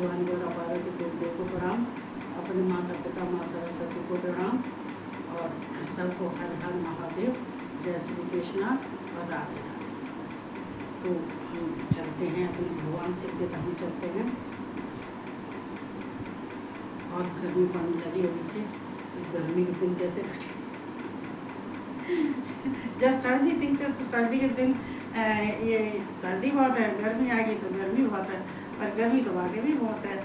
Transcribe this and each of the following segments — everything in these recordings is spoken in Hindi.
शिवानी गौरा पार्वती को देव को प्रणाम, अपने माता पिता माँ सरस्वती को प्रणाम और सबको हर हर महादेव, जय श्री कृष्णा और राधे राधे। तो हम चलते हैं अपने भगवान शिव के धाम चलते हैं। और गर्मी पड़ने लगी अभी से, गर्मी के दिन कैसे कटे। जब सर्दी थी तो सर्दी के दिन ये सर्दी बहुत है, गर्मी आ गई तो गर्मी बहुत है, और गर्मी तो आगे भी बहुत है।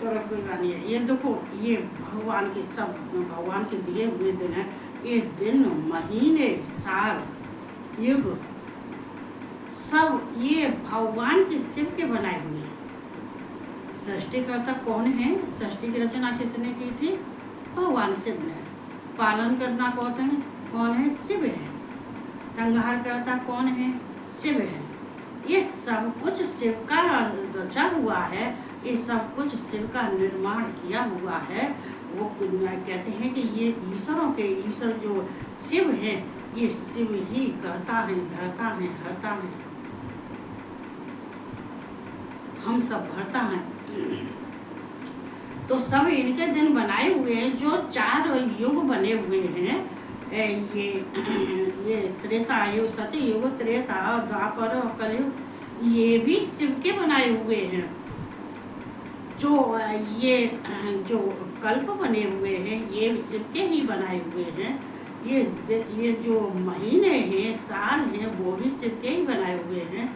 चलो कोई बात नहीं है। ये देखो, ये भगवान की सब भगवान के दिए हुए दिन है। ये दिन महीने साल युग सब ये भगवान के शिव के बनाए हुए हैं। सृष्टिकर्ता कौन है? सृष्टि की रचना किसने की थी? भगवान शिव ने। पालन करना कौन है? शिव है। संहार करता कौन है? शिव है। ये सब कुछ शिव का रचा हुआ है, ये सब कुछ शिव का निर्माण किया हुआ है। वो कहते हैं कि ये ईश्वरों के ईश्वर जो शिव है, ये शिव ही करता है, धरता है, हरता है, हम सब भरता है। तो सब इनके दिन बनाए हुए हैं। जो 4 युग बने हुए हैं, ये त्रेता युग, सती युग, त्रेता, द्वापर और कलयुग, ये भी शिव के बनाए हुए हैं। जो कल्प बने हुए हैं, ये शिव के ही बनाए हुए हैं। ये जो महीने हैं, साल हैं, वो भी शिव के ही बनाए हुए हैं।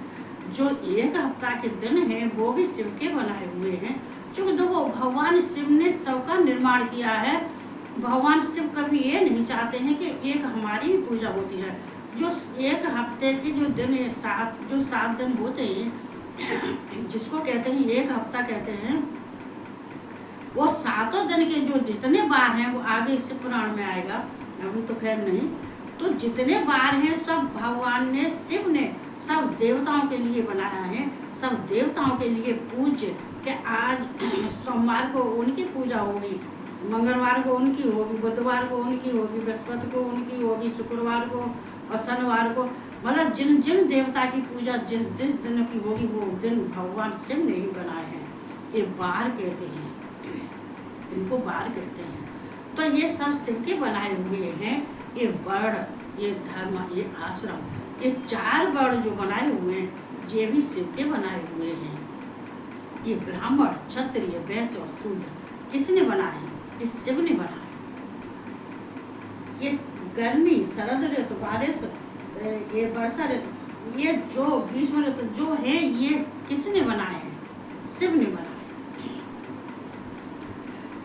जो 1 हफ्ता के दिन हैं, वो भी शिव के बनाए हुए हैं। क्योंकि देखो, भगवान शिव ने सबका निर्माण किया है। भगवान शिव कभी ये नहीं चाहते हैं कि एक हमारी ही पूजा होती है। जो 1 हफ्ते के जो दिन 7 दिन होते हैं, जिसको कहते हैं 1 हफ्ता कहते हैं, वो 7 दिन के जो जितने बार हैं, वो आगे इससे पुराण में आएगा, अभी तो खैर नहीं। तो जितने बार हैं, सब भगवान ने, शिव ने सब देवताओं के लिए बनाया है। सब देवताओं के लिए पूज्य, कि आज सोमवार को उनकी पूजा होगी, मंगलवार को उनकी होगी, बुधवार को उनकी होगी, बृहस्पति को उनकी होगी, शुक्रवार को और शनिवार को। मतलब जिन जिन देवता की पूजा जिस जिस दिन की होगी, वो दिन भगवान शिव ने ही बनाए हैं। ये बार कहते हैं, इनको बार कहते हैं। तो ये सब शिव के बनाए हुए हैं। ये वर्ण, ये धर्म, ये आश्रम, ये 4 वर्ण जो बनाए हुए हैं, ये भी शिव के बनाए हुए हैं। ये ब्राह्मण, क्षत्रिय, वैश्य और शूद्र किसने बनाए? ये शिव ने बनाए। ये गर्मी, शरद ऋतु, बारिश, ये वर्षा ऋतु, ये जो ग्रीष्म ऋतु जो है, ये किसने बनाए हैं? शिव ने बनाए।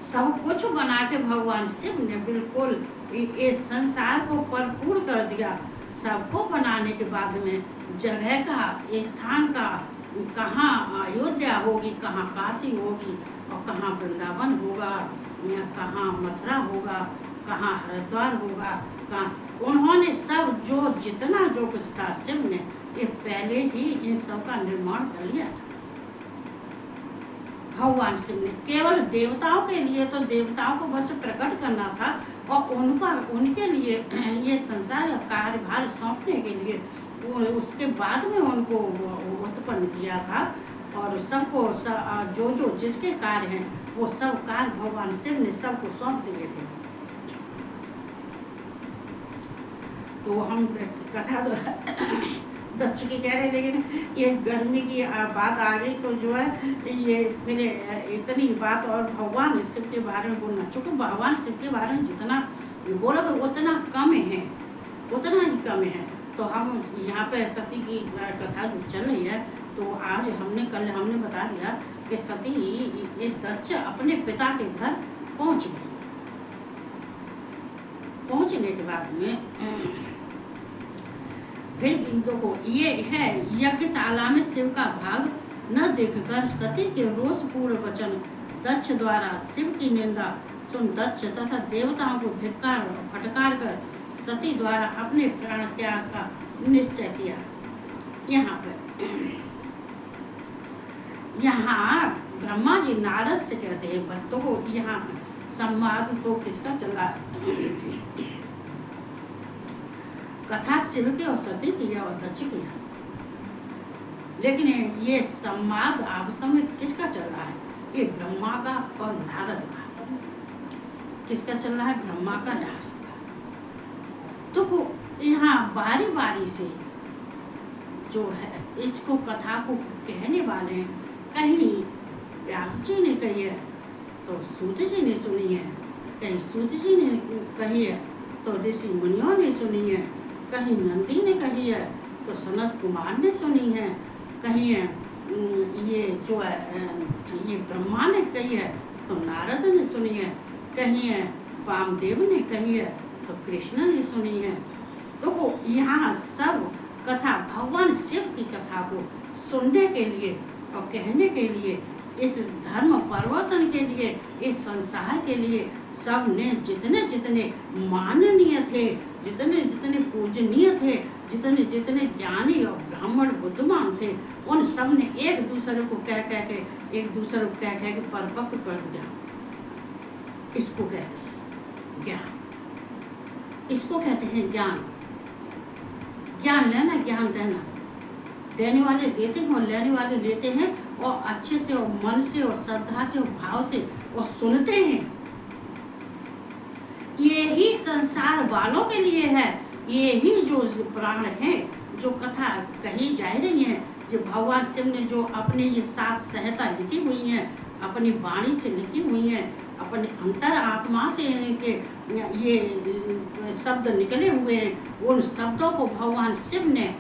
सब कुछ बना के भगवान शिव ने बिल्कुल ये संसार को भरपूर कर दिया। सबको बनाने के बाद में जगह का, स्थान का, कहाँ अयोध्या होगी, कहाँ काशी होगी, और कहाँ वृंदावन होगा, या कहाँ मथुरा होगा, कहाँ हरिद्वार होगा, कहाँ, उन्होंने सब जो जितना जो कुछ था, शिव ने ये पहले ही इन सब का निर्माण कर लिया। भगवान शिव ने केवल देवताओं के लिए, तो देवताओं को बस प्रकट करना था, और उनके लिए ये संसार का कार्यभार सौंपने के लिए उसके बाद में उनको उत्पन्न किया था। और सबको जो जिसके कार्य हैं, वो सब कार्य भगवान शिव ने सबको सौंप दिए थे। तो हम कथा दक्ष की कह रहे, लेकिन ये गर्मी की बात आ गई तो जो है, ये फिर इतनी बात। और भगवान शिव के बारे में बोलना, चूँकि भगवान शिव के बारे में जितना बोलोगे उतना कम है, उतना ही कम है। तो हम यहाँ पे सती की कथा जो चल रही है, तो आज कल हमने बता दिया कि सती ये दक्ष अपने पिता के घर पहुँच गए। पहुँचने के बाद में फिर देखो, ये है यज्ञशाला में शिव का भाग न देखकर सती के रोषपूर्ण वचन दक्ष द्वारा शिव की निंदा सुन दक्ष तथा देवताओं को धिक्कार और फटकार कर सती द्वारा अपने प्राण त्याग का निश्चय किया। यहाँ ब्रह्मा जी नारद से कहते हैं, भक्तों को यहाँ संवाद तो किसका चल रहा है? कथा शिव की और सती की और दक्ष की है। लेकिन ये संवाद आपस में किसका चल रहा है? ये ब्रह्मा का और नारद का। किसका चल रहा है? ब्रह्मा का, नारद का। तो वो यहाँ बारी बारी से जो है इसको कथा को कहने वाले हैं। कहीं व्यास जी ने कही है तो सूत जी ने सुनी है, कहीं सूत जी ने कही है तो ऋषि मुनियों ने सुनी है, कहीं नंदी ने कही है तो सनत कुमार ने सुनी है, कहीं ये जो है ये ब्रह्मा ने कही है तो नारद ने सुनी है, कहीं वामदेव ने कही है तो कृष्ण ने सुनी है। तो वो यहाँ सब कथा भगवान शिव की कथा को सुनने के लिए और कहने के लिए, इस धर्म परिवर्तन के लिए, इस संसार के लिए सब ने जितने जितने माननीय थे, जितने जितने पूजनीय थे, जितने जितने ज्ञानी और ब्राह्मण बुद्धिमान थे, उन सब ने एक दूसरे को कह के एक दूसरे को कह के परिपक्व कर दिया। इसको कहते हैं ज्ञान, इसको कहते हैं ज्ञान। ज्ञान लेना, ज्ञान देना। देने वाले देते हैं और लेने वाले लेते हैं, और अच्छे से और मन से और श्रद्धा से और भाव से और सुनते हैं। ये ही संसार वालों के लिए है। ये ही जो पुराण है, जो कथा कही जा रही है, जो भगवान शिव ने जो अपने ये 7 संहिता लिखी हुई हैं, अपनी वाणी से लिखी हुई हैं, अपने अंतर आत्मा से इनके ये शब्द निकले हुए हैं, उन शब्दों को भगवान शिव ने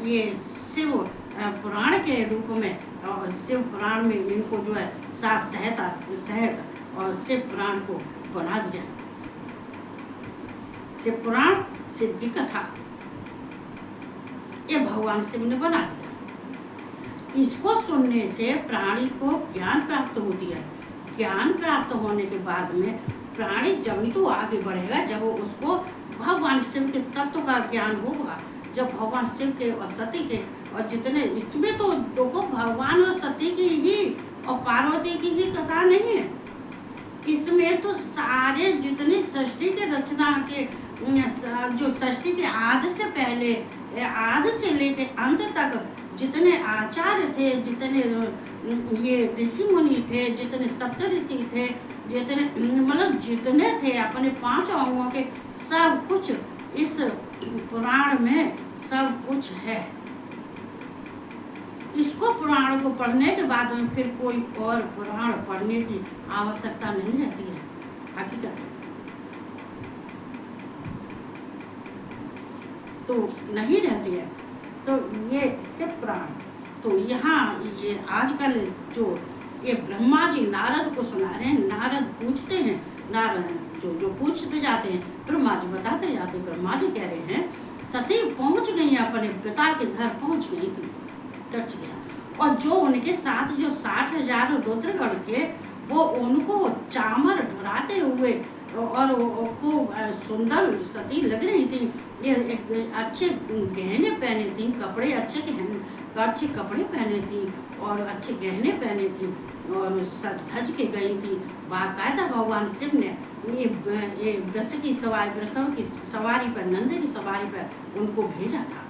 ये शिव पुराण के रूप में, और शिव पुराण में इनको जो है 7 संहिता सहित और शिव पुराण को बना दिया। शिव पुराण, शिव की कथा, ये भगवान शिव ने बना दिया। इसको सुनने से प्राणी को ज्ञान प्राप्त होती है। ज्ञान प्राप्त होने के बाद में प्राणी जब ही तो आगे बढ़ेगा जब उसको भगवान शिव के तत्व का ज्ञान होगा। जब भगवान शिव के और सती के और जितने, इसमें तो देखो भगवान और सती की ही और पार्वती की ही कथा नहीं है, इसमें तो सारे जितने सृष्टि के रचना के जो सृष्टि के आदि से पहले, आदि से लेके अंत तक जितने आचार्य थे, जितने ये ऋषि मुनि थे, जितने सप्त ऋषि थे, जितने मतलब जितने थे अपने 5 अंगों के, सब कुछ इस पुराण में सब कुछ है। इसको पुराण को पढ़ने के बाद में फिर कोई और पुराण पढ़ने की आवश्यकता नहीं रहती है। हकीकत तो नहीं रहती है। तो ये शिव पुराण, तो यहाँ ये आजकल जो ये ब्रह्मा जी नारद को सुना रहे हैं, नारद पूछते हैं, नारद जो पूछते जाते हैं, ब्रह्मा जी बताते जाते हैं। ब्रह्मा जी कह रहे हैं सती पहुंच गई, अपने पिता के घर पहुंच गई थी, टच गया, और जो उनके साथ जो 60,000 रुद्रगण थे, वो उनको चामर ढुराते हुए और खूब सुंदर सती लग रही थी। ये एक अच्छे गहने पहने थी, कपड़े अच्छे कपड़े पहने थी और अच्छे गहने पहने थी और सज धज के गई थी। बाकायदा भगवान शिव ने ये वृष की सवारी, वृषभ की सवारी पर, नंदी की सवारी पर उनको भेजा था।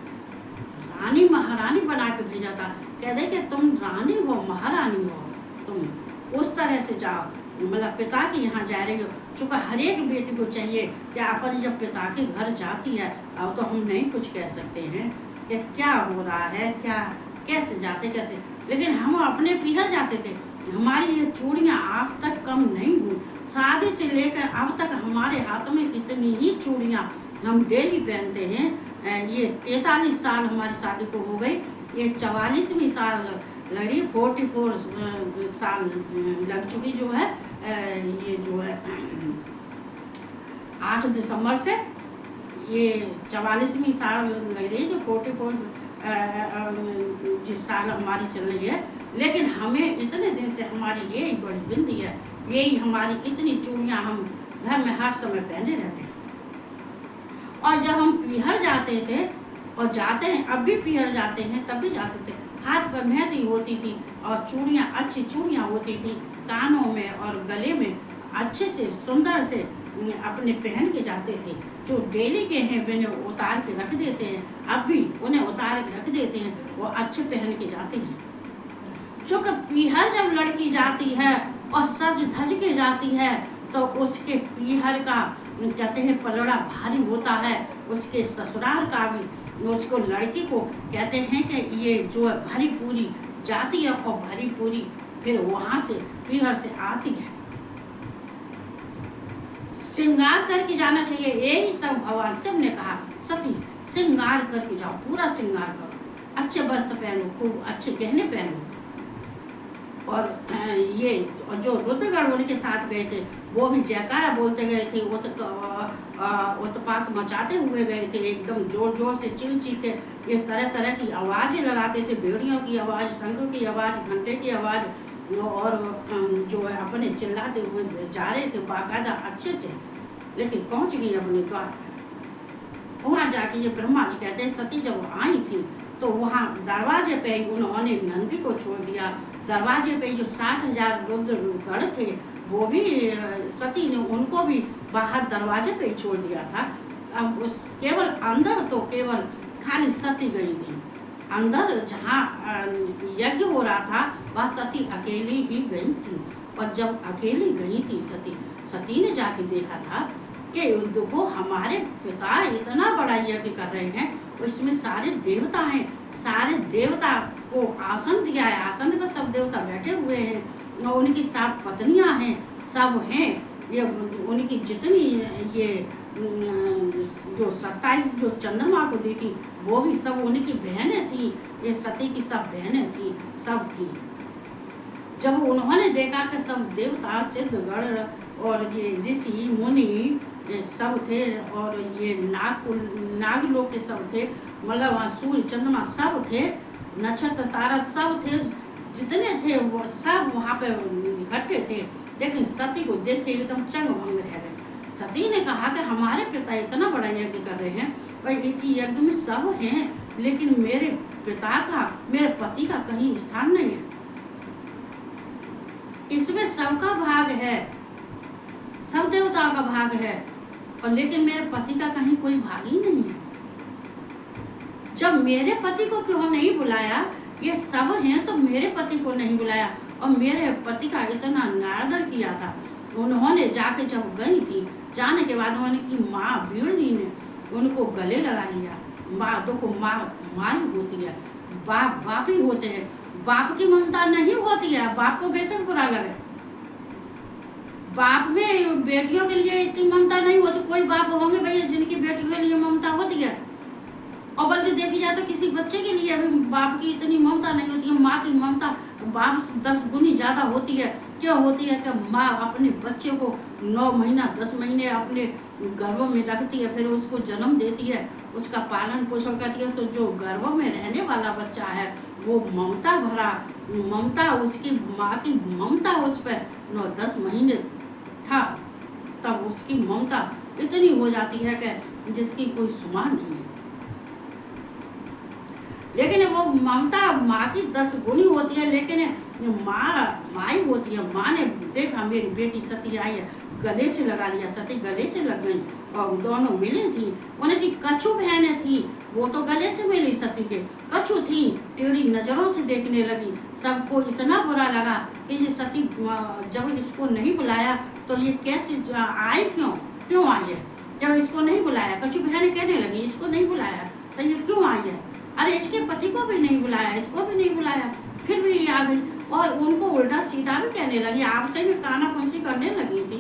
रानी महारानी बना के भेजा था। कह दे कि तुम रानी हो, महारानी हो, तुम उस तरह से जाओ, मतलब पिता के यहाँ जा रही हो। चूँकि हर एक बेटी को चाहिए कि अपन जब पिता के घर जाती है, अब तो हम नहीं कुछ कह सकते हैं कि क्या हो रहा है, क्या कैसे जाते कैसे, लेकिन हम अपने पीहर जाते थे। हमारी ये चूड़ियाँ आज तक कम नहीं हुई, शादी से लेकर अब तक हमारे हाथ में इतनी ही चूड़ियाँ हम डेली पहनते हैं। ये 43 साल हमारी शादी को हो गई, ये 44वीं साल लग रही, 44 साल लग चुकी जो है। ये जो है 8 दिसंबर से ये 44वीं साल लग रही है, जो 44 जिस साल हमारी चल रही है। लेकिन हमें इतने दिन से हमारी यही बड़ी बिंदी है, यही हमारी इतनी चूड़ियाँ हम घर में हर समय पहने रहते हैं। और जब हम पीहर जाते थे और जाते हैं, अब भी पीहर जाते हैं, तब भी जाते थे, हाथ पर मेहंदी होती थी और चूड़ियाँ, अच्छी चूड़ियाँ होती थी, कानों में और गले में अच्छे से सुंदर से अपने पहन के जाते थे। जो डेली के हैं उन्हें उतार के रख देते हैं, अब भी उन्हें उतार के रख देते हैं, वो अच्छे पहन के जाते हैं। जो कि पीहर जब लड़की जाती है धज के जाती है तो उसके पीहर का कहते हैं पलड़ा भारी होता है, उसके ससुराल का भी, उसको लड़की को कहते हैं कि ये जो भरी पूरी जाती है और भरी पूरी फिर वहां से पीहर से आती है। श्रृंगार करके जाना चाहिए, यही सब भगवान शिव ने कहा, सती श्रृंगार करके जाओ, पूरा श्रृंगार करो, अच्छे वस्त्र पहनो, खूब अच्छे गहने पहनो। और ये जो रुद्रगढ़ उनके साथ गए थे वो भी जयकारा बोलते गए थे, उत्पात मचाते हुए गए थे, एकदम जोर जोर से चीख चीख ये तरह तरह की आवाज़ें लगाते थे, भेड़ियों की आवाज़, शंख की आवाज़, घंटे की आवाज़, और जो है अपने चिल्लाते हुए जा रहे थे बाकायदा अच्छे से। लेकिन पहुंच गई अपने द्वार, वहाँ जाके ये ब्रह्मा जी कहते हैं सती जब आई थी तो वहाँ दरवाजे पे ही उन्होंने नंदी को छोड़ दिया। दरवाजे पे जो 60,000 रुद्रगढ़ थे वो भी सती ने उनको भी बाहर दरवाजे पे ही छोड़ दिया था। अब उस केवल अंदर तो केवल खाली सती गई थी, अंदर जहाँ यज्ञ हो रहा था वह सती अकेली ही गई थी। और जब अकेली गई थी सती ने जाके देखा था कि देखो हमारे पिता इतना बड़ा यज्ञ कर रहे हैं, उसमें सारे देवता हैं, सारे देवता को आसन दिया है, आसन पर सब देवता बैठे हुए हैं, उनकी सब पत्नियां हैं, सब हैं, ये उनकी जितनी ये जो 27 जो चंद्रमा को दी थी वो भी सब उनकी बहनें थी, ये सती की सब बहनें थी, सब थी। जब उन्होंने देखा कि सब देवता सिद्धगढ़ और ये ऋषि मुनि ये सब थे और ये नागलोक के सब थे, मतलब वहाँ सूर्य चंद्रमा सब थे, नक्षत्र तारा सब थे, जितने थे वो सब वहाँ पे इकट्ठे थे। लेकिन सती को देख के एकदम चंग भंग रह गए। सती ने कहा कि हमारे पिता इतना बड़ा यज्ञ कर रहे हैं और इसी यज्ञ में सब हैं, लेकिन मेरे पिता का, मेरे पति का कहीं स्थान नहीं है, इसमें सबका भाग है, सब देवताओं का भाग है, और लेकिन मेरे पति का कहीं कोई भाग ही नहीं है। जब मेरे पति को क्यों नहीं बुलाया, ये सब हैं तो मेरे पति को नहीं बुलाया, और मेरे पति का इतना नादर किया था। उन्होंने जाके जब गई थी, जाने के बाद उनकी माँ बीड़नी ने उनको गले लगा लिया। माँ देखो माँ ही होती है, बाप ही होते हैं, बाप की ममता नहीं होती है, बाप को बेशक बुरा लगे, बाप में बेटियों के लिए इतनी ममता नहीं होती। कोई बाप होंगे भैया जिनकी बेटियों के लिए ममता होती है, और बल्कि देखी जाए तो किसी बच्चे के लिए भी बाप की इतनी ममता नहीं होती है। माँ की ममता बाप से 10 गुनी ज़्यादा होती है। क्यों होती है कि माँ अपने बच्चे को 9 महीना 10 महीने अपने गर्भ में रखती है, फिर उसको जन्म देती है, उसका पालन पोषण करती है, तो जो गर्भ में रहने वाला बच्चा है वो ममता भरा, ममता उसकी माँ की ममता उस पर 9-10 महीने था, तब उसकी ममता इतनी हो जाती है कि जिसकी कोई सुमान नहीं है। लेकिन वो ममता माँ की 10 गुनी होती है, लेकिन माँ ही होती है। माँ ने देखा मेरी बेटी सती आई है, गले से लगा लिया, सती गले से लग गई, और दोनों मिली थी। उनकी कछु बहनें थी, वो तो गले से मिली, सती के कछु थी, टेढ़ी नजरों से देखने लगी। सबको इतना बुरा लगा कि ये सती जब इसको नहीं बुलाया तो ये कैसे आए, क्यों आई है, जब इसको नहीं बुलाया। कछु बहनें कहने लगी इसको नहीं बुलाया तो ये क्यों आई है, अरे इसके पति को भी नहीं बुलाया, इसको भी नहीं बुलाया, फिर भी ये आ गई। और उनको उल्टा सीधा भी कहने लगी, आपसे भी काना फंसी करने लगी थी।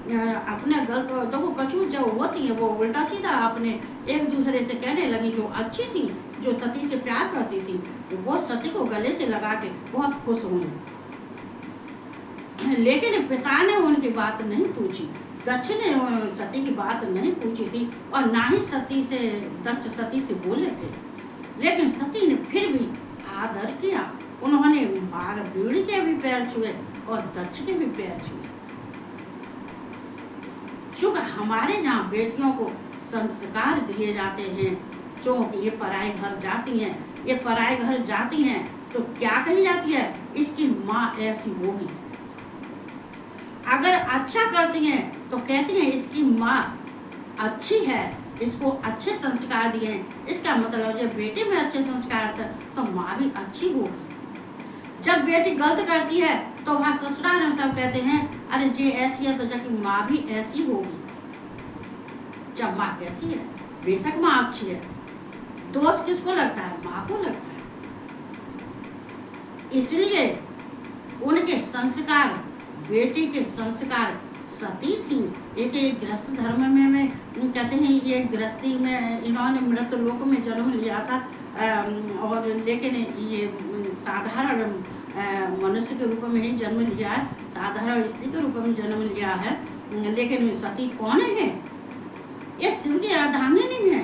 अपने गलत देखो कछु जो होती है वो उल्टा सीधा अपने एक दूसरे से कहने लगी। जो अच्छी थी, जो सती से प्यार करती थी, तो वो सती को गले से लगा के बहुत खुश हुई। लेकिन पिता ने उनकी बात नहीं पूछी, दक्ष ने सती की बात नहीं पूछी थी, और ना ही दक्ष सती से बोले थे। लेकिन सती ने फिर भी आदर किया, उन्होंने बीड़ी के भी पैर छुए और दक्ष के भी पैर छुए। चूंकि हमारे यहाँ बेटियों को संस्कार दिए जाते हैं, क्योंकि ये पराए घर जाती हैं, ये पराए घर जाती हैं तो क्या कही जाती है, इसकी माँ ऐसी होगी। अगर अच्छा करती हैं तो कहती हैं इसकी माँ अच्छी है, इसको अच्छे संस्कार दिए हैं, इसका मतलब जब बेटे में अच्छे संस्कार आते हैं तो माँ भी अच्छी होगी। जब बेटी गलत करती है तो वहाँ ससुराल में सब कहते हैं अरे जे ऐसी है तो जाके माँ भी ऐसी होगी। जब माँ कैसी है, बेशक माँ अच्छी है, दोष किसको लगता है? माँ को लगता है। इसलिए उनके संस्कार, बेटी के संस्कार सती थी। एक गृहस्थ धर्म में कहते हैं ये गृहस्थी में इन्होंने मृत लोक में जन्म लिया था, और लेकिन ये साधारण मनुष्य के रूप में ही जन्म लिया है, साधारण स्त्री के रूप में जन्म लिया है। लेकिन सती कौन है? ये शिव की अर्धांगिनी है।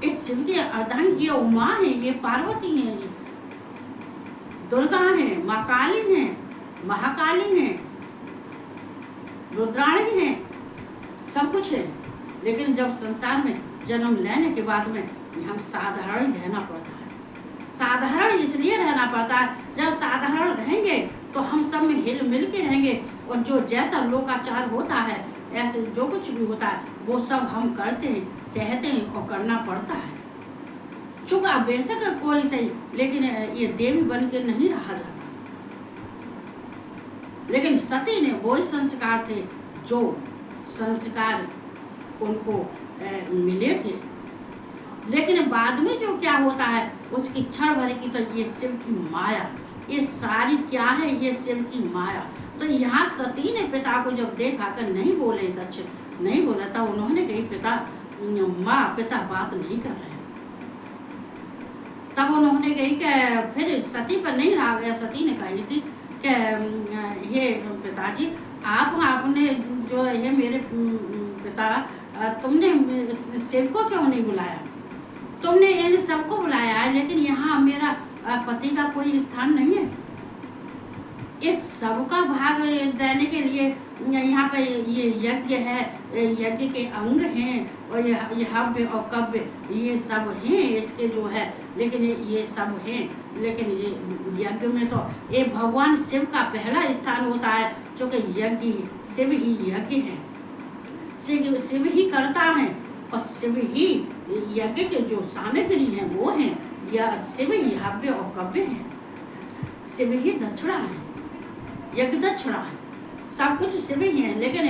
इस शिव की अर्धांगिनी ये उमा है, ये पार्वती है, ये दुर्गा है, माँ काली है, महाकाली है, रुद्राणी है, सब कुछ है। लेकिन जब संसार में जन्म लेने के बाद में हम साधारण रहना पड़ता है। साधारण इसलिए रहना पड़ता है, जब साधारण रहेंगे तो हम सब में हिल मिल के रहेंगे, और जो जैसा लोकाचार होता है, ऐसे जो कुछ भी होता है वो सब हम करते हैं, सहते हैं और करना पड़ता है। चूंकि बेशक कोई सही, लेकिन ये देवी बन के नहीं रहा जाता। लेकिन सती ने वही संस्कार थे जो संस्कार उनको मिले थे। लेकिन बाद में जो क्या होता है उसकी क्षण भर की, तो ये शिव की माया, ये सारी क्या है? ये शिव की माया। तो यहाँ सती ने पिता को जब देखा कर नहीं बोले, दक्ष नहीं बोला, तब उन्होंने कही पिता, माँ पिता बात नहीं कर रहे। तब उन्होंने कही कि फिर सती पर नहीं रहा गया। सती ने कही थी कि हे पिताजी, आपने जो है मेरे पिता, तुमने शिव को क्यों नहीं बुलाया? तुमने इन सबको बुलाया है, लेकिन यहाँ मेरा पति का कोई स्थान नहीं है। इस सबका भाग देने के लिए यहाँ पे ये यज्ञ है, यज्ञ के अंग हैं, और ये हव्य और कव्य ये सब हैं इसके जो है। लेकिन ये सब हैं, लेकिन ये यज्ञ में तो ये भगवान शिव का पहला स्थान होता है, क्योंकि यज्ञ शिव ही यज्ञ है, शिव ही करता है, और शिव ही यज्ञ के जो सामग्री हैं वो हैं, या शिव ही हव्य और कव्य है, शिव ही दक्षिणा है, यज्ञ दक्षिणा है, सब कुछ शिव ही है। लेकिन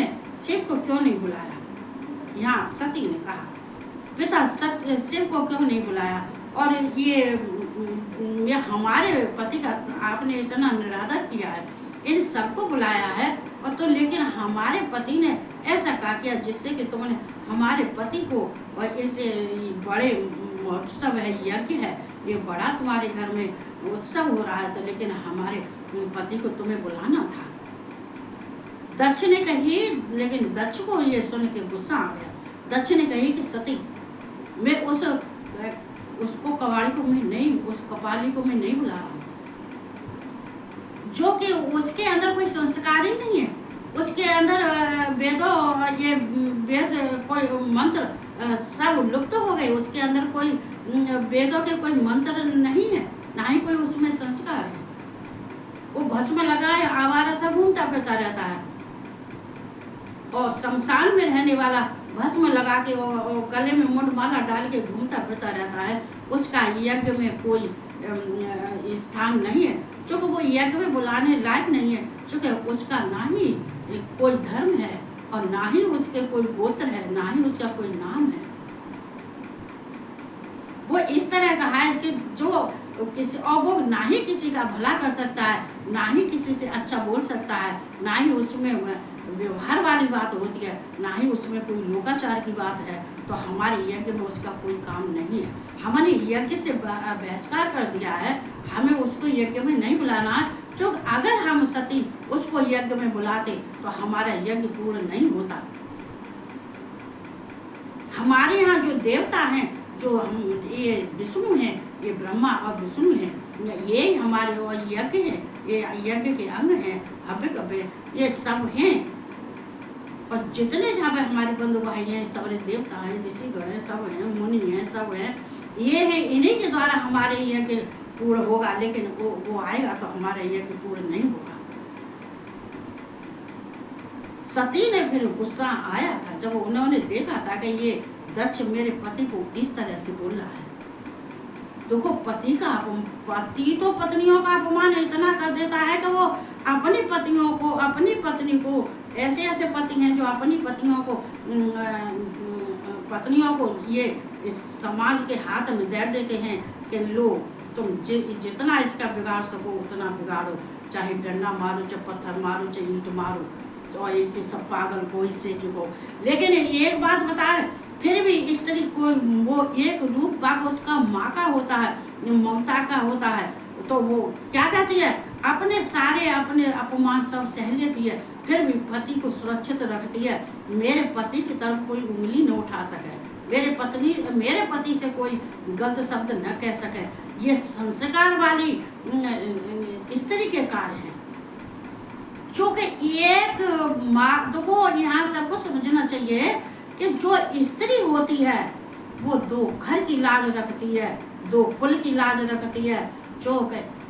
शिव को क्यों नहीं बुलाया? यहाँ सती ने कहा पिता शिव को क्यों नहीं बुलाया? और ये हमारे पति का आपने इतना निरादर किया है, इन सबको बुलाया है, और तो लेकिन हमारे पति ने ऐसा कहा किया जिससे कि तुमने हमारे पति को, और इस बड़े उत्सव है, यज्ञ है, ये बड़ा तुम्हारे घर में उत्सव हो रहा है, तो लेकिन हमारे पति को तुम्हें बुलाना था। दक्ष ने कही, लेकिन दक्ष को ये सुन के गुस्सा आ गया। दक्ष ने कही कि सती, मैं उसको कवाड़ी को मैं नहीं, उस कपाली को मैं नहीं बुला रहा हूँ, जो कि उसके अंदर कोई संस्कार ही नहीं है, उसके अंदर वेदों, ये वेद कोई मंत्र सब लुप्त हो गए, उसके अंदर कोई वेदों के कोई मंत्र नहीं है, ना ही कोई उसमें संस्कार है। वो भस्म लगाए आवारा सा घूमता फिरता रहता है, और शमशान में रहने वाला भस्म लगा के वो गले में मुंड माला डाल के घूमता फिरता रहता है, उसका यज्ञ में कोई स्थान नहीं है, क्योंकि वो यज्ञ में बुलाने लायक नहीं है, क्योंकि उसका ना ही कोई धर्म है, और ना ही उसके कोई गोत्र है, ना ही उसका कोई नाम है। वो इस तरह का है कि जो किसी, और वो ना ही किसी का भला कर सकता है, ना ही किसी से अच्छा बोल सकता है, ना ही उसमें व्यवहार वाली बात होती है, ना ही उसमें कोई लोकाचार की बात है। तो हमारे यज्ञ में उसका कोई काम नहीं है। हमने यज्ञ से बहिष्कार कर दिया है, हमें उसको यज्ञ में नहीं बुलाना है। जो अगर हम सती उसको यज्ञ में बुलाते तो हमारा यज्ञ पूर्ण नहीं होता। हमारे यहाँ जो देवता हैं, जो हम ये विष्णु हैं, ये ब्रह्मा और विष्णु हैं, ये हमारे यज्ञ हैं, ये यज्ञ के अंग हैं, हव्य कव्य ये सब हैं। और जितने जहाँ पे हमारे बंधु भाई हैं, सारे देवता हैं, ऋषिगण हैं, सब हैं, मुनि हैं, सब हैं, ये है, इन्हीं के द्वारा हमारे यज्ञ पूर्ण होगा। लेकिन वो आएगा तो हमारा यज्ञ पूर्ण नहीं होगा। सती ने फिर गुस्सा आया था जब उन्होंने देखा था कि ये दक्ष मेरे पति को इस तरह से बोल रहा है। देखो पति तो पत्नियों का अपमान इतना कर देता है कि वो अपनी पत्नी को ऐसे ऐसे पति हैं जो अपनी पत्नियों को ये इस समाज के हाथ में दे देते हैं कि लो तुम जितना इसका बिगाड़ सको उतना बिगाड़ो, चाहे डंडा मारो, चाहे पत्थर मारो, चाहे ईंट मारो, तो इससे सब पागल को इससे जो। लेकिन एक बात बताए, फिर भी स्त्री को वो एक रूप भाग उसका माँ का होता है, ममता का होता है, तो वो क्या कहती है, अपने अपमान सब सह लेती है, फिर भी पति को सुरक्षित रखती है। मेरे पति की तरफ कोई उंगली न उठा सके, मेरे पति से कोई गलत शब्द न कह सके। ये संस्कार वाली स्त्री के कार्य हैं। चूँकि एक माँ को यहाँ सबको समझना चाहिए कि जो स्त्री होती है वो 2 घर की लाज रखती है, 2 कुल की लाज रखती है।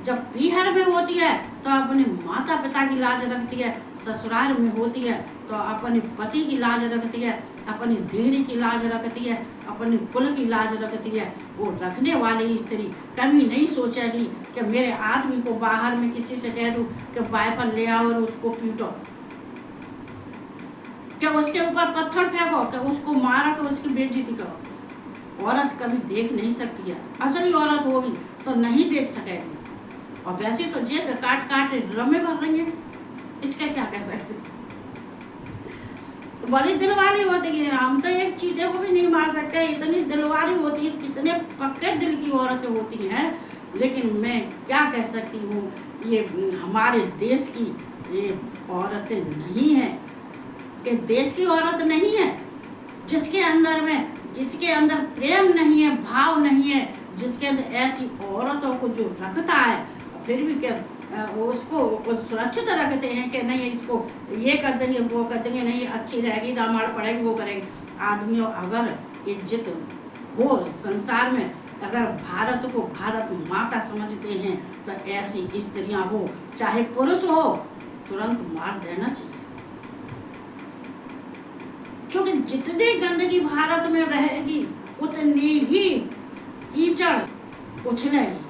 जब पीहर में होती है तो अपने माता पिता की लाज रखती है, ससुराल में होती है तो अपने पति की लाज रखती है, अपनी धीरी की लाज रखती है, अपने कुल की लाज रखती है। वो रखने वाली स्त्री कभी नहीं सोचेगी कि मेरे आदमी को बाहर में किसी से कह दूं कि बाइपर ले आओ और उसको पीटो, क्या उसके ऊपर पत्थर फेंको, क्या उसको मारो, क्या उसकी बेइज्जती करो। औरत कभी देख नहीं सकती है, असली औरत होगी तो नहीं देख सकेगी। और वैसे तो जे काट रमे भर रही है, इसका क्या कह सकते। बड़ी दिलवाली होती है, हम तो एक चीज़ों को भी नहीं मार सकते, इतनी दिलवाली होती है, कितने पक्के दिल की औरतें होती हैं। लेकिन मैं क्या कह सकती हूँ, ये हमारे देश की ये औरतें नहीं हैं, कि देश की औरत नहीं है जिसके अंदर प्रेम नहीं है, भाव नहीं है, जिसके अंदर ऐसी औरतों को जो रखता है, फिर भी क्या उसको सुरक्षित रखते हैं कि नहीं इसको ये कर देंगे, वो कर देंगे, नहीं अच्छी रहेगी, रामायण पढ़ेगी, वो करेगी। आदमियों अगर इज्जत हो संसार में, अगर भारत को भारत माता समझते हैं तो ऐसी स्त्रियां हो चाहे पुरुष हो, तुरंत मार देना चाहिए। क्योंकि जितनी गंदगी भारत में रहेगी उतनी ही कीचड़ उछलेगी।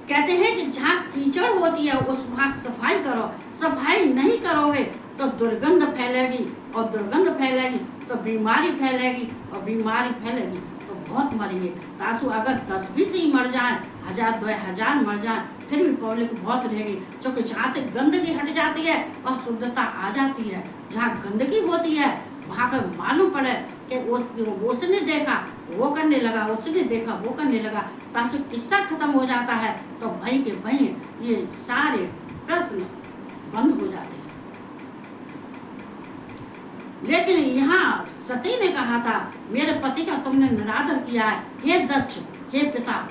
कहते हैं कि जहाँ कीचड़ होती है उस वहाँ सफाई करो, सफाई नहीं करोगे तो दुर्गंध फैलेगी, और दुर्गंध फैलेगी तो बीमारी फैलेगी, और बीमारी फैलेगी तो बहुत मरेंगे। तासु अगर 10-20 ही मर जाए, 1000-2000 मर जाए, फिर भी पब्लिक बहुत रहेगी। क्योंकि जहाँ से गंदगी हट जाती है और शुद्धता आ जाती है। जहाँ गंदगी होती है वहाँ पर मालूम पड़े कि उसने देखा वो करने लगा, उसने देखा वो करने लगा, ताकि किस्सा खत्म हो जाता है तो भाई के भाई ये सारे प्रश्न बंद हो जाते हैं। लेकिन यहाँ सती ने कहा था, मेरे पति का तुमने निरादर किया है, हे दक्ष, हे पिता,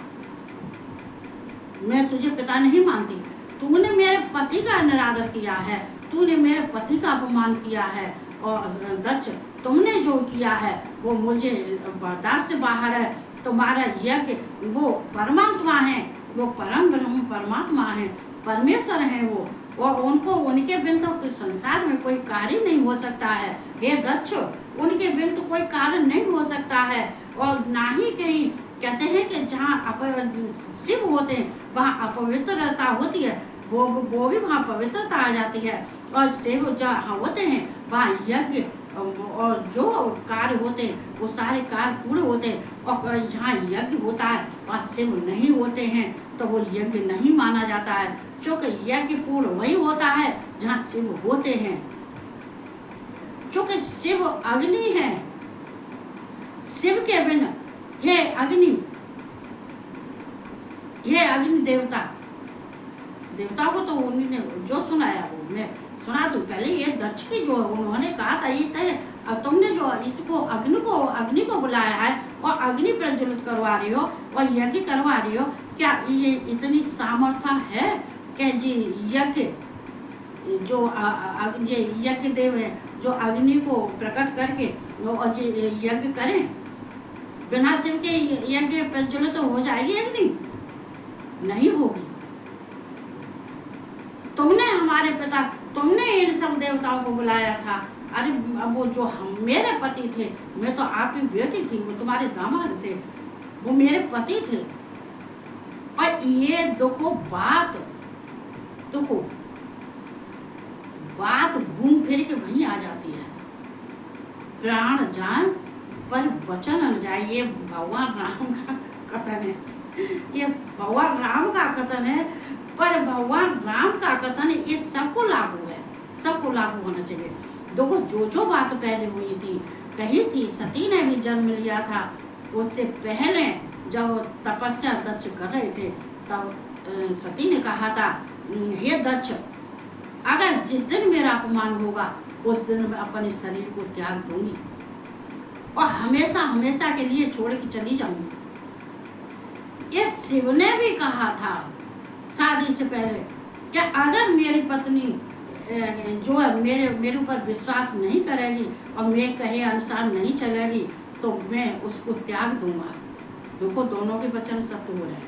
मैं तुझे पिता नहीं मानती, तूने मेरे पति का निरादर किया है, तूने मेरे पति का अपमान किया है, और दक्ष तुमने जो किया है वो मुझे बर्दाश्त से बाहर है। तुम्हारा यज्ञ वो परमात्मा है, वो परम ब्रह्म परमात्मा है, परमेश्वर है वो, और उनके बिन तो संसार में कोई कार्य नहीं हो सकता है। हे दक्ष, उनके बिन तो कोई कार्य नहीं हो सकता है। और ना ही कहीं कहते हैं कि जहाँ शिव होते हैं वहाँ अपवित्रता होती है, वो भी वहाँ पवित्रता आ जाती है। और शिव जहाँ होते हैं वहाँ यज्ञ और जो कार्य होते हैं वो सारे कार्य पूरे होते हैं। और जहाँ यज्ञ होता है वहाँ शिव नहीं होते हैं तो वो यज्ञ नहीं माना जाता है। क्योंकि यज्ञ पूर्ण वही होता है जहाँ शिव होते हैं। क्योंकि शिव अग्नि है, शिव के बिन हे अग्नि देवताओं को तो उन्होंने जो सुनाया वो मैं सुना दूं। पहले ये दक्ष की जो उन्होंने कहा था ये तय, तुमने जो इसको अग्नि को बुलाया है और अग्नि प्रज्वलित करवा रही हो और यज्ञ करवा रही हो, क्या ये इतनी सामर्थ्य है कि जी यज्ञ जो यज्ञ देव है जो अग्नि को प्रकट करके और यज्ञ करें, बिना शिव के यज्ञ प्रज्वलित तो हो जाएगी अग्नि? नहीं होगी। तुमने हमारे पिता, तुमने इन सब देवताओं को बुलाया था। अरे अब वो जो मेरे पति थे, मैं तो आपकी बेटी थी, वो तुम्हारे दामाद थे, वो मेरे पति थे। और ये देखो बात घूम फिर के वहीं आ जाती है। प्राण जाए पर वचन न जाए, ये भगवान राम का कथन है। ये भगवान राम का कथन है, पर भगवान राम का कथन ये सबको लागू है, सबको लागू होना चाहिए। देखो जो बात पहले हुई थी, कही थी, सती ने भी जन्म लिया था। उससे पहले जब तपस्या दक्ष कर रहे थे तब सती ने कहा था, हे दक्ष, अगर जिस दिन मेरा अपमान होगा उस दिन मैं अपने शरीर को त्याग दूंगी और हमेशा हमेशा के लिए छोड़ के चली जाऊंगी। ये शिव ने भी कहा था शादी से पहले कि अगर मेरी पत्नी जो है मेरे ऊपर विश्वास नहीं करेगी और मैं कहे अनुसार नहीं चलेगी तो मैं उसको त्याग दूंगा। देखो दोनों के वचन सत्य हो रहे हैं,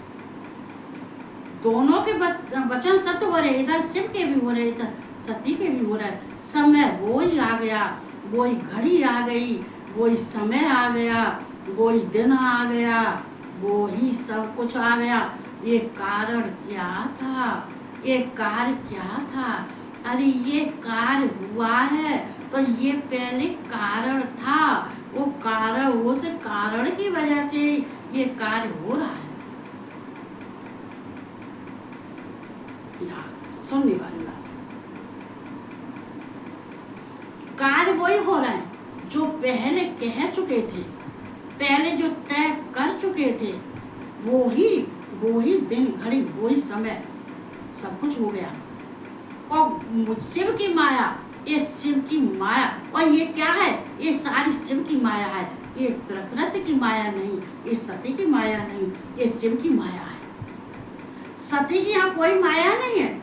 दोनों के वचन सत्य हो रहे, इधर शिव के भी हो रहे, इधर सती के भी हो रहे। समय वो ही आ गया, वो ही घड़ी आ गई, वो ही समय आ गया, वो ही दिन आ गया, वो ही सब कुछ आ गया। ये कारण क्या था, ये कार्य क्या था? अरे ये कार्य हुआ है तो ये पहले कारण था, वो कारण, उस कारण की वजह से ये कार्य हो रहा है। सुनने वाली बात, कार्य वही हो रहा है जो पहले कह चुके थे, पहले जो तय कर चुके थे, वो ही दिन घड़ी, वो ही समय, सब कुछ हो गया। और शिव की माया, ये शिव की माया, और ये क्या है? ये सारी शिव की माया है, ये प्रकृति की माया नहीं, ये सती की माया नहीं, ये शिव की माया है। सती की यहाँ कोई माया नहीं है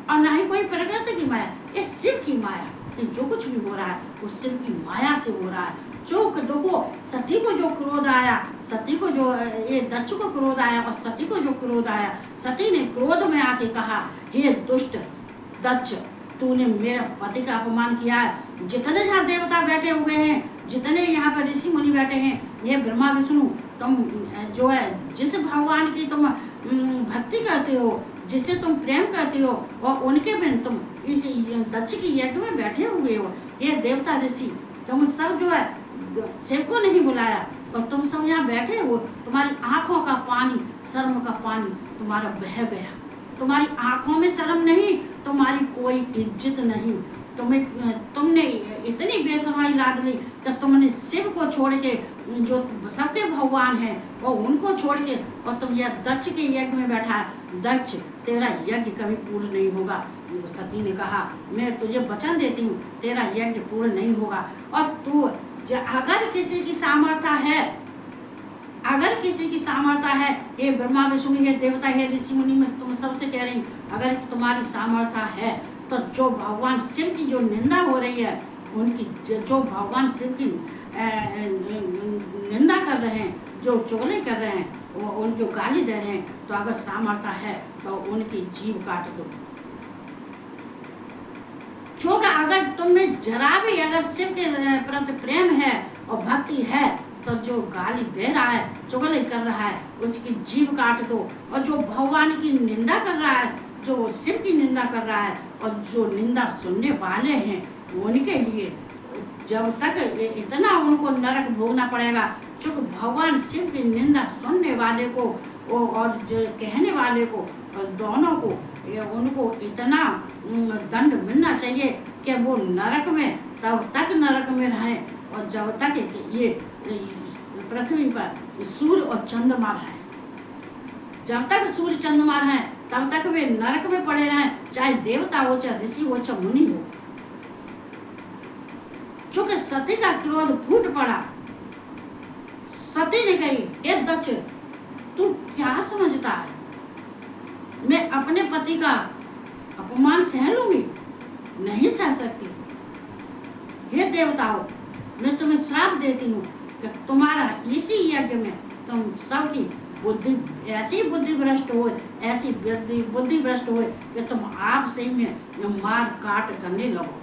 और ना ही कोई प्रकृति की माया, ये शिव की माया। जो कुछ भी हो रहा है वो शिव की माया से हो रहा है। जो देखो सती को जो क्रोध आया, सती को जो ये दक्ष को क्रोध आया और सती को जो क्रोध आया, सती ने क्रोध में आके कहा, हे दुष्ट दक्ष, तूने मेरे पति का अपमान किया है। जितने यहाँ देवता बैठे हुए हैं, जितने यहाँ पर ऋषि मुनि बैठे हैं, ये ब्रह्मा विष्णु, तुम जो है जिस भगवान की तुम भक्ति करते हो, जिसे तुम प्रेम करते हो, और उनके बिन तुम इस दक्ष की यज्ञ में बैठे हुए हो। ये देवता ऋषि तुम सब जो है शिव को नहीं बुलाया और तुम सब यहाँ बैठे हो। तुम्हारी आंखों का पानी, शर्म का पानी तुम्हारा बह गया। तुम्हारी आंखों में शर्म नहीं, तुम्हारी कोई इज्जत नहीं। तुमने इतनी बेशर्माई लाद ली कि तुमने शिव को छोड़ के, जो सबके भगवान हैं, और उनको छोड़ के, और तुम यह दक्ष के यज्ञ में बैठा। दक्ष, तेरा यज्ञ कभी पूर्ण नहीं होगा। सती ने कहा, मैं तुझे वचन देती हूँ, तेरा यज्ञ पूर्ण नहीं होगा। और तू अगर किसी की सामर्थ्य है, अगर किसी की सामर्थ्य है, ये ब्रह्मा विष्णु है, देवता है, ऋषि मुनि, में तुम सबसे कह रही हूँ, अगर तुम्हारी सामर्थ्य है तो जो भगवान शिव की जो निंदा हो रही है, उनकी जो भगवान शिव की निंदा कर रहे हैं, जो चुगली कर रहे हैं, वो उन जो गाली दे रहे हैं, तो अगर सामर्थ्य है तो उनकी जीभ काट दो। क्योंकि अगर तुम में जरा भी अगर शिव के प्रति प्रेम है और भक्ति है, तो जो गाली दे रहा है, चुगली कर रहा है, उसकी जीभ काट दो। और जो भगवान की निंदा कर रहा है, जो शिव की निंदा कर रहा है, और जो निंदा सुनने वाले हैं, उनके लिए जब तक इतना उनको नरक भोगना पड़ेगा। चूँकि भगवान शिव की निंदा सुनने वाले को और जो कहने वाले को, और दोनों को, उनको इतना दंड मिलना चाहिए कि वो नरक में तब तक नरक में रहें, और जब तक ये पृथ्वी पर सूर्य और चंद्रमा रहें, जब तक सूर्य चंद्रमा रहें तब तक वे नरक में पड़े रहें, चाहे देवता हो, चाहे ऋषि हो, चाहे मुनि हो। चूंकि सती का क्रोध फूट पड़ा, सती ने कही, हे दक्ष, तू क्या समझता है, मैं अपने पति का अपमान सह लूंगी? नहीं सह सकती। हे देवताओं, मैं तुम्हें श्राप देती हूँ कि तुम्हारा इसी यज्ञ में तुम सबकी बुद्धि ऐसी बुद्धि भ्रष्ट हो, ऐसी बुद्धि भ्रष्ट हो कि तुम आप से में मार काट करने लगो।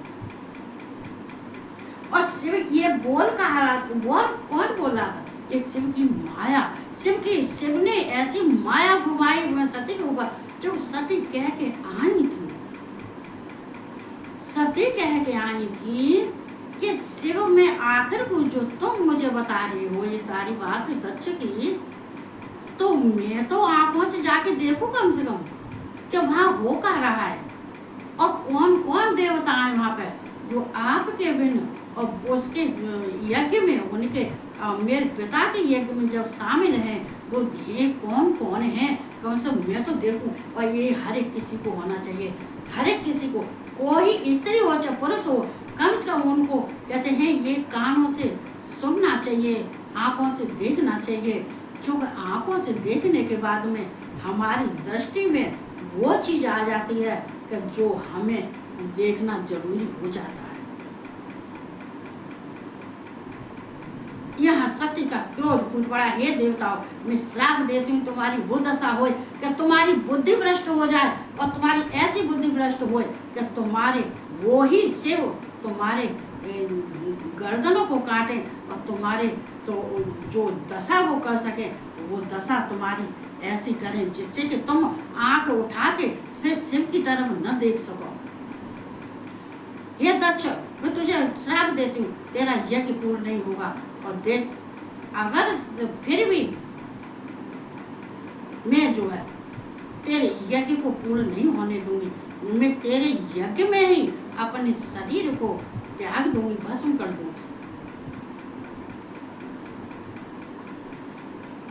और शिव ये बोल कहा, बोल कौन बोल रहा था? ये शिव की माया, शिव ने ऐसी माया घुमाई मैं सती के ऊपर, जो सती कह के आई थी, सती कह के आई थी कि शिव में आखिर को जो तुम मुझे बता रही हो ये सारी बात दक्ष की, तो मैं तो आंखों से जाके देखूं कम से कम कि वहां हो क्या रहा है और कौन कौन देवता है वहां पे जो आपके बिन और उसके यज्ञ में उनके मेरे पिता के यज्ञ में जब शामिल हैं वो ये कौन कौन है, कम से कम मैं तो देखूं। और ये हर एक किसी को होना चाहिए, हर एक किसी को, कोई स्त्री हो चाहे पुरुष हो, कम से कम उनको कहते हैं ये कानों से सुनना चाहिए, आंखों से देखना चाहिए, क्योंकि आंखों से देखने के बाद में हमारी दृष्टि में वो चीज आ जाती है कि जो हमें देखना जरूरी हो जाता है। यहाँ सती का क्रोध फूट पड़ा, हे देवताओं मैं श्राप देती हूँ तुम्हारी वो दशा हो कि तुम्हारी बुद्धि भ्रष्ट हो जाए और तुम्हारी ऐसी बुद्धि भ्रष्ट हो कि तुम्हारे वो ही शिव तुम्हारे गर्दनों को काटे और तुम्हारे तो जो दशा वो कर सके वो दशा तुम्हारी ऐसी करें जिससे कि तुम आंख उठा के फिर शिव की तरफ न देख सको। हे दक्ष मैं तुझे श्राप देती हूँ, तेरा यज्ञ पूर्ण नहीं होगा। और देख अगर फिर भी मैं जो है तेरे यज्ञ को पूर्ण नहीं होने दूंगी, मैं तेरे यज्ञ में ही अपने शरीर को त्याग दूंगी, भस्म कर दूंगी।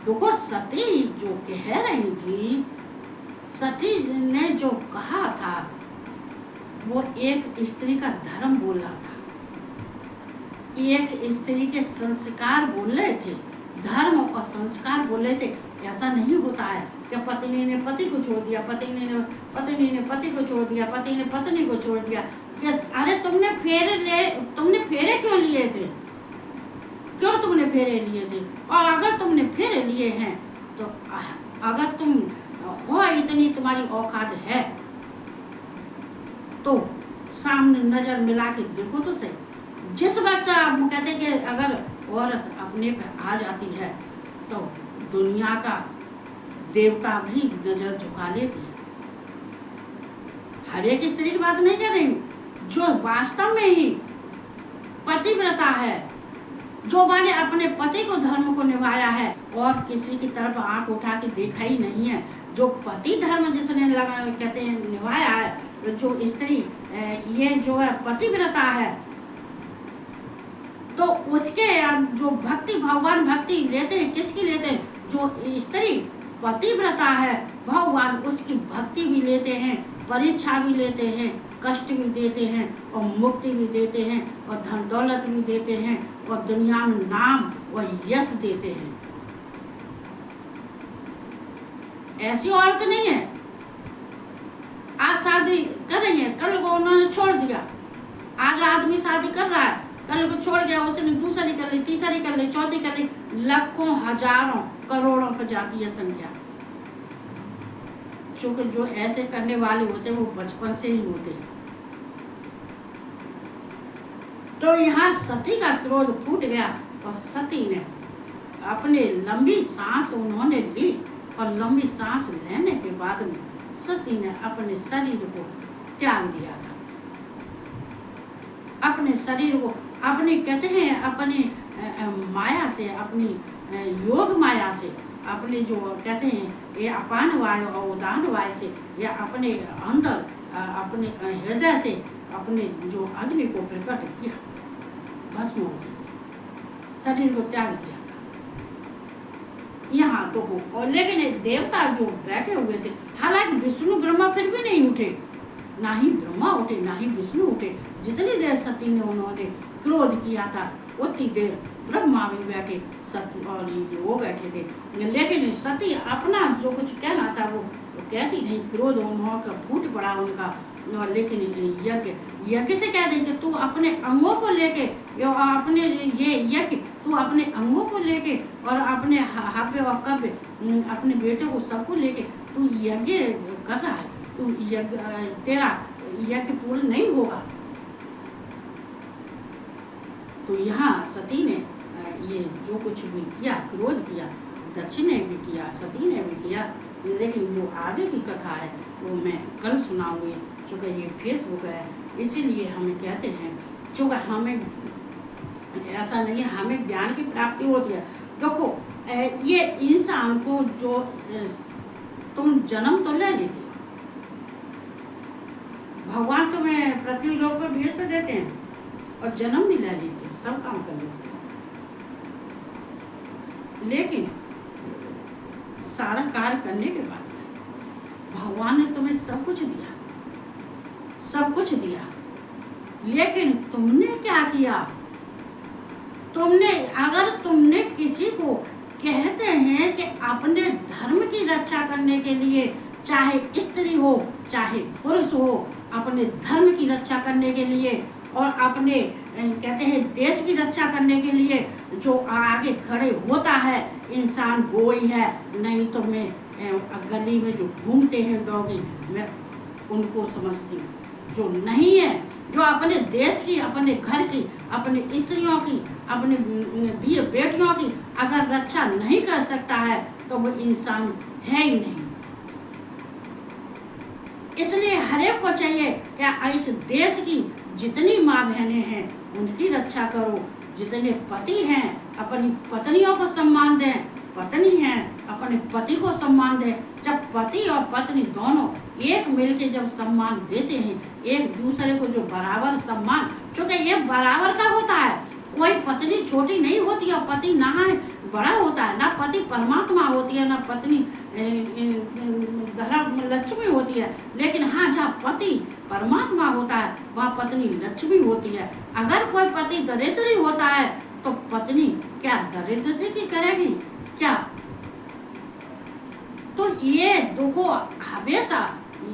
देखो सती जो कह रही थी, सती ने जो कहा था वो एक स्त्री का धर्म बोल रहा था, एक स्त्री के संस्कार बोल रहे थे, धर्म और संस्कार बोल रहे थे। ऐसा नहीं होता है कि पत्नी ने पति को छोड़ दिया, पत्नी ने पति को छोड़ दिया, पति ने पत्नी को छोड़ दिया। अरे तुमने फेरे क्यों लिए थे, क्यों तुमने फेरे लिए थे? और अगर तुमने फेरे लिए हैं तो अगर तुम हो इतनी तुम्हारी औकात है तो सामने नजर मिला के देखो तो सही। जिस वक्त आप कहते हैं कि अगर औरत अपने पे आ जाती है तो दुनिया का देवता भी नजर झुका लेते हैं। हर एक स्त्री की बात नहीं कर रही, जो वास्तव में ही पतिव्रता है, जो माने अपने पति को धर्म को निभाया है और किसी की तरफ आंख उठा के देखा ही नहीं है, जो पति धर्म जिसने कहते हैं निभाया है, जो स्त्री ये जो है पतिव्रता है, तो उसके जो भक्ति भगवान भक्ति लेते हैं, किसकी लेते हैं? जो स्त्री पतिव्रता है भगवान उसकी भक्ति भी लेते हैं, परीक्षा भी लेते हैं, कष्ट भी देते हैं और मुक्ति भी देते हैं और धन दौलत भी देते हैं और दुनिया में नाम और यश देते हैं। ऐसी औरत नहीं है आज शादी कर रही है, कल को उन्होंने छोड़ दिया। आज आदमी शादी कर रहा है, कल को छोड़ गया, उसने दूसरी कर ली, तीसरी कर ली, चौथी कर ली, लाखों हजारों करोड़ों पर जाती है संख्या। क्योंकि जो ऐसे करने वाले होते हैं वो बचपन से ही होते हैं। तो यहाँ सती का क्रोध फूट गया और सती ने अपने लंबी सांस उन्होंने ली और लंबी सांस लेने के बाद में सती ने अपने शरीर को त्याग दिया था। अपने शरीर को अपने कहते हैं अपने माया से, अपनी योग माया से, अपने जो कहते हैं ये अपान वायु और उदान वायु से या अपने अंदर अपने हृदय से अपने जो अग्नि को प्रकट किया, भस्म हो गई, शरीर को त्याग दिया था। यहाँ तो हो और लेकिन देवता जो बैठे हुए थे, हालांकि विष्णु ब्रह्मा फिर भी नहीं उठे, ना ही ब्रह्मा उठे ना ही विष्णु उठे। जितनी देर सती ने उन्होंने क्रोध किया था उतनी देर ब्रह्मा भी बैठे, सती और वो बैठे थे। लेकिन सती अपना जो कुछ कहना था वो कहती नहीं, क्रोध उन्होंने फूट पड़ा उनका। लेकिन यज्ञ से कह देंगे तू अपने अंगों को लेके, अपने ये यज्ञ तू अपने अंगों को लेके और अपने हापे और कब अपने बेटे को सबको लेके तू यज्ञ कर रहा है, तू यज्ञ तेरा यज्ञ पूर्ण नहीं होगा। तो यहाँ सती ने ये जो कुछ भी किया, क्रोध किया, दक्ष ने भी किया, सती ने भी किया, लेकिन जो आगे की कथा है वो मैं कल सुनाऊंगी। चूँकि ये फेसबुक है इसीलिए हमें कहते हैं, चूँकि हमें ऐसा नहीं है, हमें ज्ञान की प्राप्ति होती है। देखो ये इंसान को जो तुम जन्म तो ले लेते हो, भगवान तुम्हें पृथ्वी लोक पर भेज तो देते हैं और जन्म भी ले लेते हो, सब काम कर लेते हो, लेकिन सारा कार्य करने के बाद भगवान ने तुम्हें सब कुछ दिया, सब कुछ दिया, लेकिन तुमने क्या किया? तुमने किसी को कहते हैं कि अपने धर्म की रक्षा करने के लिए, चाहे स्त्री हो चाहे पुरुष हो, अपने धर्म की रक्षा करने के लिए और अपने कहते हैं देश की रक्षा करने के लिए जो आगे खड़े होता है इंसान वो ही है। नहीं तो मैं गली में जो घूमते हैं डॉगी, मैं उनको समझती हूँ। जो नहीं है, जो अपने देश की, अपने घर की, अपने स्त्रियों की, अपने दिए बेटियों की अगर रक्षा नहीं कर सकता है तो वो इंसान है ही नहीं। इसलिए हरेक को चाहिए क्या इस देश की जितनी माँ बहनें हैं उनकी रक्षा करो, जितने पति हैं अपनी पत्नियों को सम्मान दें, पत्नी हैं अपने पति को सम्मान दें। जब पति और पत्नी दोनों एक मिलके जब सम्मान देते हैं एक दूसरे को, जो बराबर सम्मान, क्योंकि ये बराबर का होता है, कोई पत्नी छोटी नहीं होती और पति ना बड़ा होता है, ना पति परमात्मा होती है ना पत्नी लक्ष्मी होती है। लेकिन हाँ, जहाँ पति परमात्मा होता है वहाँ पत्नी लक्ष्मी होती है। अगर कोई पति दरिद्री होता है तो पत्नी क्या दरिद्री की करेगी क्या? तो ये देखो हमेशा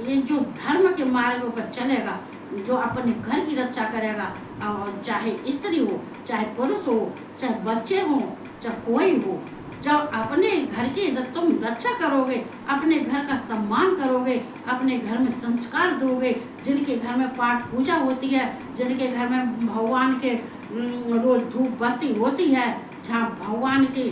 ये जो धर्म के मार्ग पर चलेगा, जो अपने घर की रक्षा करेगा, और चाहे स्त्री हो चाहे पुरुष हो चाहे बच्चे हो चाहे कोई हो, जब अपने घर की तुम रक्षा करोगे, अपने घर का सम्मान करोगे, अपने घर में संस्कार दोगे, जिनके घर में पाठ पूजा होती है, जिनके घर में भगवान के रोज धूप बत्ती होती है, जहाँ भगवान की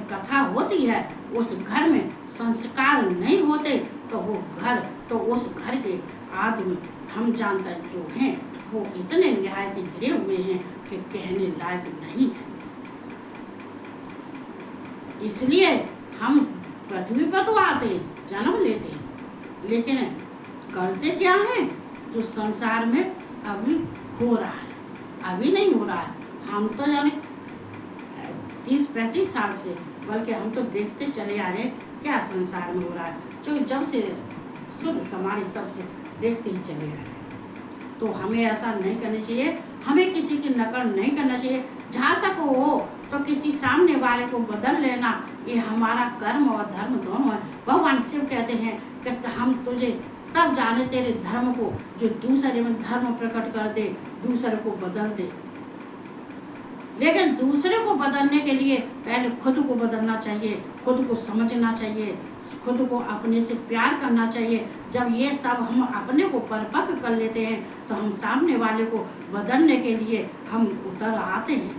कथा होती है, उस घर में संस्कार नहीं होते तो वो घर, तो उस घर के आदमी हम जानते हैं जो हैं वो इतने न्याय के गिरे हुए हैं कि कहने लायक नहीं है। इसलिए हम पृथ्वी पर तो आते जन्म लेते हैं, लेकिन करते क्या है जो संसार में अभी हो रहा है, अभी नहीं हो रहा है। हम तो यानी 30-35 साल से, बल्कि हम तो देखते चले आ रहे क्या संसार में हो रहा है, जो जब से शुद्ध समाज तब से देखते ही चले आ रहे। तो हमें ऐसा नहीं करना चाहिए, हमें किसी की नकल नहीं करना चाहिए। जहाँ सको हो तो किसी सामने वाले को बदल लेना, ये हमारा कर्म और धर्म दोनों है। भगवान शिव कहते हैं कि हम तुझे तब जाने तेरे धर्म को जो दूसरे में धर्म प्रकट कर दे, दूसरे को बदल दे। लेकिन दूसरे को बदलने के लिए पहले खुद को बदलना चाहिए, खुद को समझना चाहिए, खुद को अपने से प्यार करना चाहिए। जब ये सब हम अपने को परिपक्व कर लेते हैं तो हम सामने वाले को बदलने के लिए हम उतर आते हैं।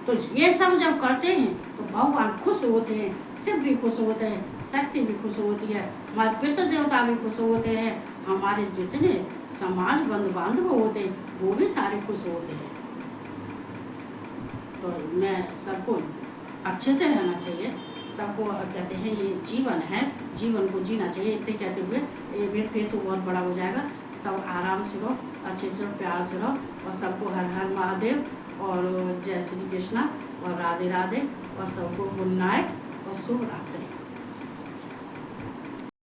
तो ये सब जब करते हैं तो भगवान खुश होते हैं, शिव भी खुश होते हैं, शक्ति भी खुश होती है, हमारे पितृ देवता भी खुश होते हैं, हमारे जितने समाज बंधु बांधव होते हैं वो भी सारे खुश होते हैं। तो मैं सबको अच्छे से रहना चाहिए, सबको कहते हैं ये जीवन है, जीवन को जीना चाहिए। इतने कहते हुए ये मेरे फेस बहुत बड़ा हो जाएगा। सब आराम से रहो, अच्छे से रहो, प्यार से रहो, और सबको हर हर महादेव और जय श्री कृष्णा और राधे राधे, और सबको गुड नाइट और शुभ रात्रि।